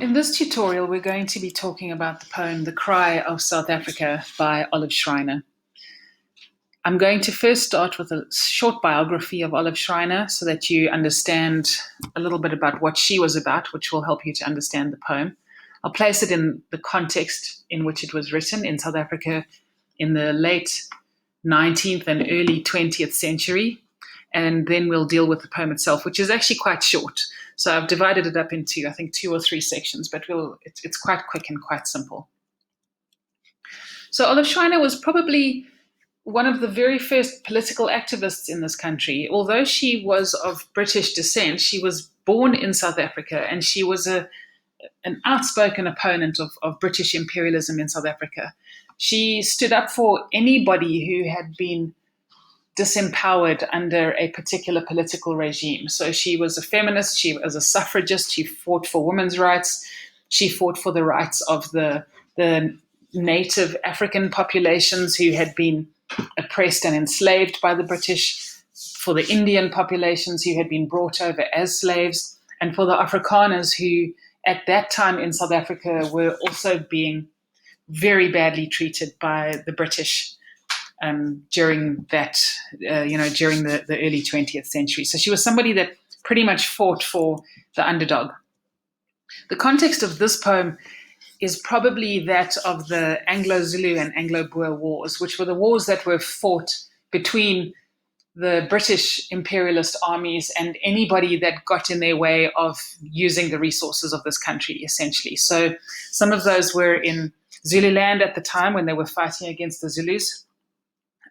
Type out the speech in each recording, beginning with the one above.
In this tutorial, we're going to be talking about the poem The Cry of South Africa by Olive Schreiner. I'm going to first start with a short biography of Olive Schreiner so that you understand a little bit about what she was about, which will help you to understand the poem. I'll place it in the context in which it was written in South Africa in the late 19th and early 20th century, and then we'll deal with the poem itself, which is actually quite short. So I've divided it up into, I think, 2 or 3 sections, but it's quite quick and quite simple. So Olive Schreiner was probably one of the very first political activists in this country. Although she was of British descent, she was born in South Africa, and she was an outspoken opponent of British imperialism in South Africa. She stood up for anybody who had been disempowered under a particular political regime. So she was a feminist, she was a suffragist, she fought for women's rights, she fought for the rights of the native African populations who had been oppressed and enslaved by the British, for the Indian populations who had been brought over as slaves, and for the Afrikaners who at that time in South Africa were also being very badly treated by the British during that, during the early 20th century. So she was somebody that pretty much fought for the underdog. The context of this poem is probably that of the Anglo-Zulu and Anglo-Boer wars, which were the wars that were fought between the British imperialist armies and anybody that got in their way of using the resources of this country, essentially. So some of those were in Zululand at the time when they were fighting against the Zulus.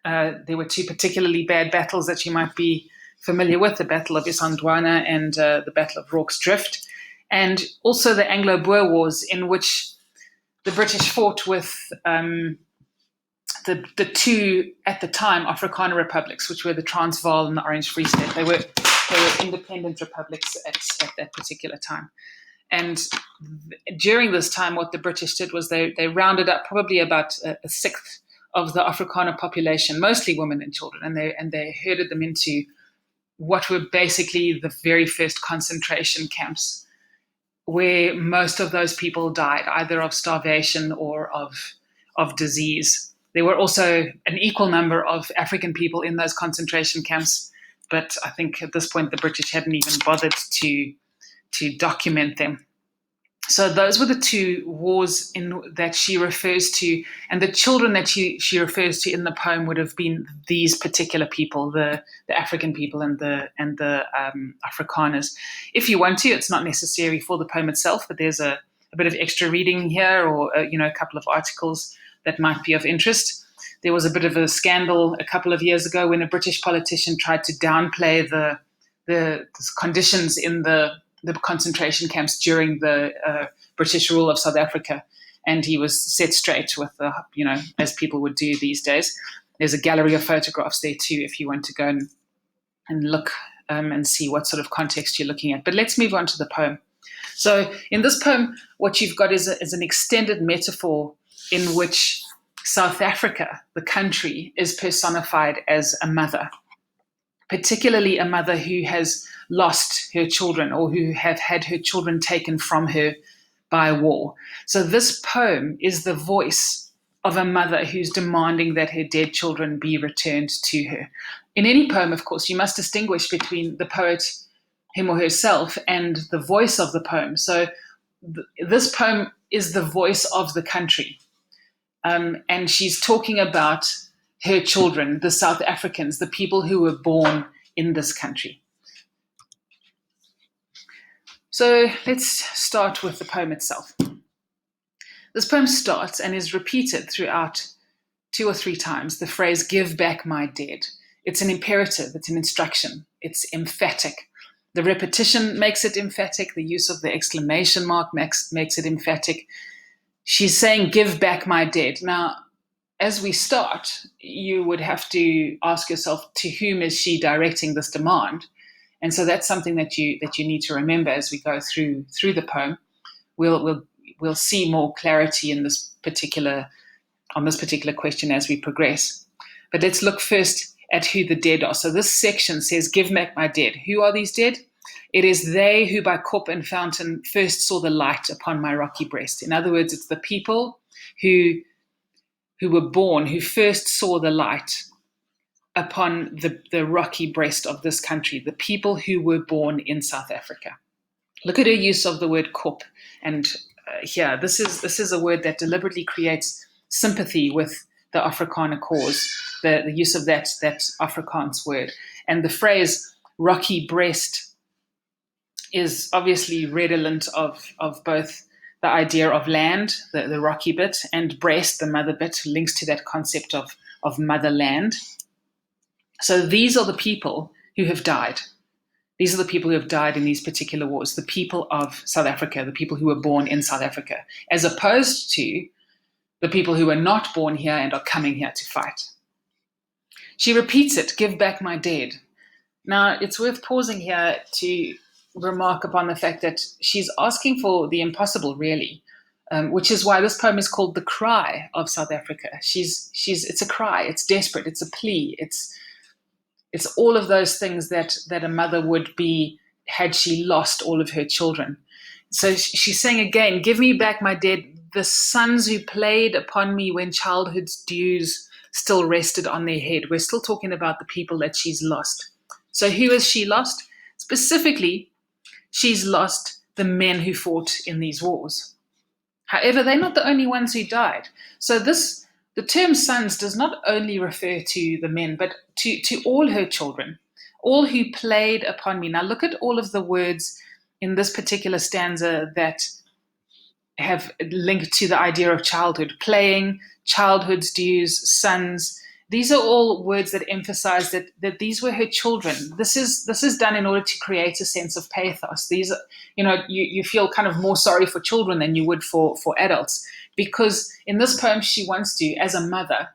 There were 2 particularly bad battles that you might be familiar with, the Battle of Isandlwana and the Battle of Rorke's Drift, and also the Anglo-Boer Wars, in which the British fought with the 2, at the time, Afrikaner republics, which were the Transvaal and the Orange Free State. They were independent republics at that particular time. And during this time, what the British did was they rounded up probably about a sixth of the Afrikaner population, mostly women and children, and they herded them into what were basically the very first concentration camps, where most of those people died, either of starvation or of disease. There were also an equal number of African people in those concentration camps, but I think at this point the British hadn't even bothered to document them. So those were the 2 wars that she refers to, and the children that she refers to in the poem would have been these particular people, the African people and the Afrikaners. If you want to, it's not necessary for the poem itself, but there's a bit of extra reading here, or a couple of articles that might be of interest. There was a bit of a scandal a couple of years ago when a British politician tried to downplay the conditions in the concentration camps during the British rule of South Africa, and he was set straight with as people would do these days. There's a gallery of photographs there too, if you want to go and look and see what sort of context you're looking at. But let's move on to the poem. So in this poem, what you've got is an extended metaphor in which South Africa, the country, is personified as a mother, particularly a mother who has lost her children or who have had her children taken from her by war. So this poem is the voice of a mother who's demanding that her dead children be returned to her. In any poem, of course, you must distinguish between the poet, him or herself, and the voice of the poem. So this poem is the voice of the country. And she's talking about her children, the South Africans, the people who were born in this country. So let's start with the poem itself. This poem starts and is repeated throughout 2 or 3 times, the phrase, "give back my dead." It's an imperative, it's an instruction, it's emphatic. The repetition makes it emphatic, the use of the exclamation mark makes it emphatic. She's saying, "give back my dead." Now, as we start, you would have to ask yourself, to whom is she directing this demand? And so that's something that you need to remember as we go through the poem. We'll see more clarity on this particular question as we progress. But let's look first at who the dead are. So this section says, "give back my dead." Who are these dead? It is they who by cup and fountain first saw the light upon my rocky breast. In other words, it's the people who were born, who first saw the light upon the rocky breast of this country, the people who were born in South Africa. Look at her use of the word kop. And here, this is a word that deliberately creates sympathy with the Afrikaner cause, the use of that Afrikaans word. And the phrase rocky breast is obviously redolent of both the idea of land, the rocky bit, and breast, the mother bit, links to that concept of motherland. So these are the people who have died. These are the people who have died in these particular wars, the people of South Africa, the people who were born in South Africa, as opposed to the people who were not born here and are coming here to fight. She repeats it, give back my dead. Now, it's worth pausing here to remark upon the fact that she's asking for the impossible, really, which is why this poem is called The Cry of South Africa. It's a cry, it's desperate, it's a plea, it's all of those things that a mother would be had she lost all of her children. So she's saying again, give me back my dead, the sons who played upon me when childhood's dews still rested on their head. We're still talking about the people that she's lost. So who has she lost? Specifically, she's lost the men who fought in these wars. However, they're not the only ones who died. So the term sons does not only refer to the men, but to all her children, all who played upon me. Now look at all of the words in this particular stanza that have linked to the idea of childhood. Playing, childhood's dews, sons. These are all words that emphasize that these were her children. This is done in order to create a sense of pathos. These are, you feel kind of more sorry for children than you would for adults, because in this poem she wants to, as a mother,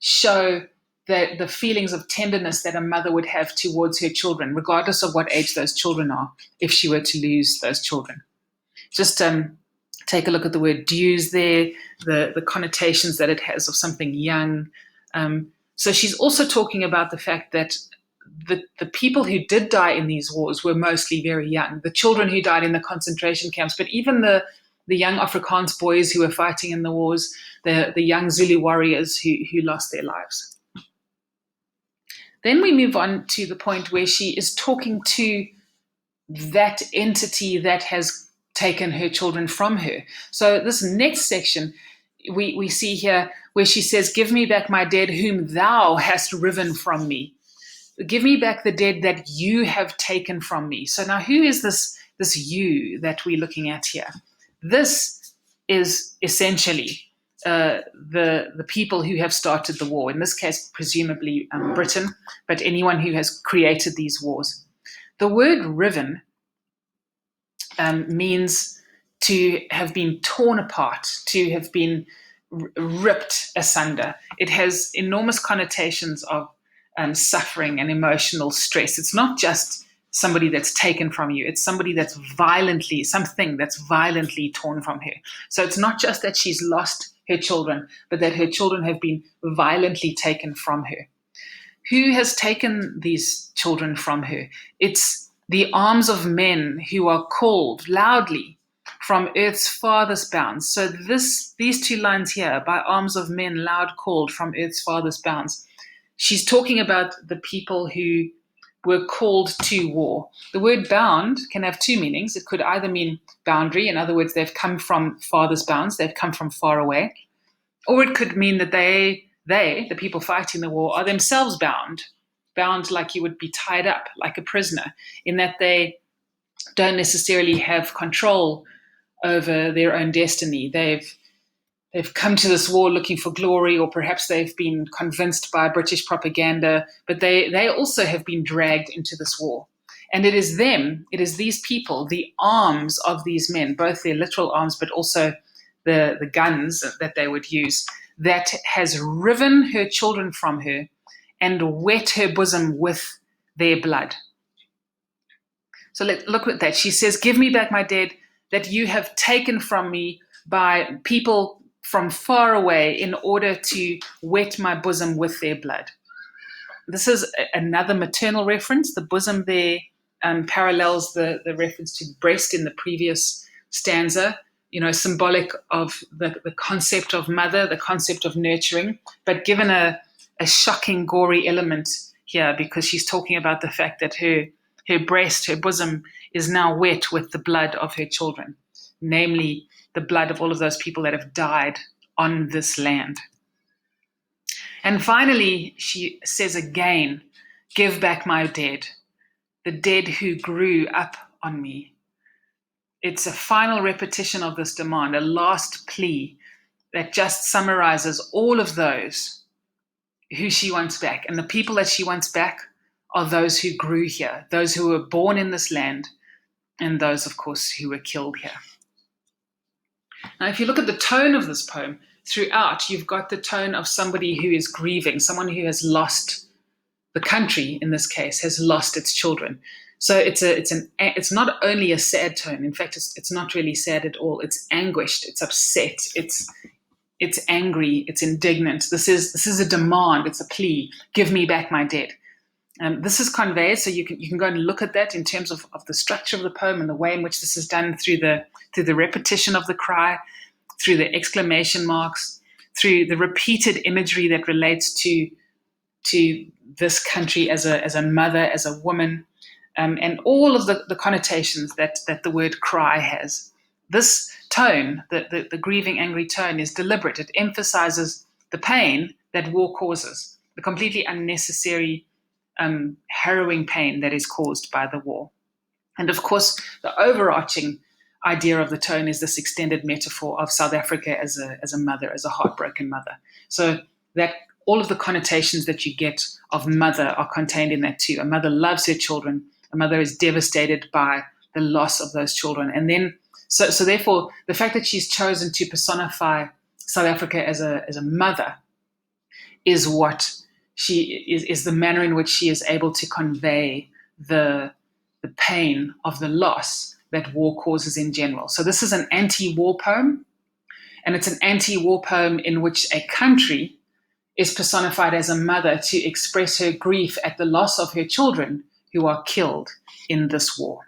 show the feelings of tenderness that a mother would have towards her children, regardless of what age those children are, if she were to lose those children. Just take a look at the word dews there, the connotations that it has of something young. So she's also talking about the fact that the people who did die in these wars were mostly very young. The children who died in the concentration camps, but even the young Afrikaans boys who were fighting in the wars, the young Zulu warriors who lost their lives. Then we move on to the point where she is talking to that entity that has taken her children from her. So this next section we see here where she says, give me back my dead whom thou hast riven from me. Give me back the dead that you have taken from me. So now who is this you that we're looking at here? This is essentially the people who have started the war. In this case, presumably Britain, but anyone who has created these wars. The word riven means to have been torn apart, to have been ripped asunder. It has enormous connotations of suffering and emotional stress. It's not just somebody that's taken from you. It's something that's violently torn from her. So it's not just that she's lost her children, but that her children have been violently taken from her. Who has taken these children from her? It's the arms of men who are called loudly from earth's farthest bounds. So these two lines here, by arms of men loud called from earth's farthest bounds, she's talking about the people who were called to war. The word bound can have two meanings. It could either mean boundary, in other words, they've come from farthest bounds, they've come from far away, or it could mean that they, the people fighting the war, are themselves bound like you would be tied up, like a prisoner, in that they don't necessarily have control over their own destiny. They've come to this war looking for glory, or perhaps they've been convinced by British propaganda, but they also have been dragged into this war. And it is these people, the arms of these men, both their literal arms, but also the guns that they would use, that has riven her children from her and wet her bosom with their blood. So look at that. She says, give me back my dead that you have taken from me by people from far away in order to wet my bosom with their blood. This is another maternal reference. The bosom there parallels the reference to breast in the previous stanza, symbolic of the concept of mother, the concept of nurturing, but given a shocking, gory element here, because she's talking about the fact that her breast, her bosom, is now wet with the blood of her children, namely the blood of all of those people that have died on this land. And finally, she says again, give back my dead, the dead who grew up on me. It's a final repetition of this demand, a last plea that just summarizes all of those who she wants back. And the people that she wants back are those who grew here, those who were born in this land, and those, of course, who were killed here. Now, if you look at the tone of this poem, throughout, you've got the tone of somebody who is grieving, someone who has lost the country, in this case, has lost its children. So it's not only a sad tone. In fact, it's not really sad at all. It's anguished. It's upset. It's angry. It's indignant. This is a demand. It's a plea. Give me back my dead. This is conveyed, so you can go and look at that in terms of the structure of the poem and the way in which this is done through the repetition of the cry, through the exclamation marks, through the repeated imagery that relates to this country as a mother, as a woman, and all of the connotations that the word cry has. This tone, the grieving, angry tone, is deliberate. It emphasizes the pain that war causes, the completely unnecessary, harrowing pain that is caused by the war. And of course, the overarching idea of the tone is this extended metaphor of South Africa as a mother, as a heartbroken mother. So that all of the connotations that you get of mother are contained in that too. A mother loves her children. A mother is devastated by the loss of those children. And then, so therefore, the fact that she's chosen to personify South Africa as a mother is what she is the manner in which she is able to convey the pain of the loss that war causes in general. So this is an anti-war poem, and it's an anti-war poem in which a country is personified as a mother to express her grief at the loss of her children who are killed in this war.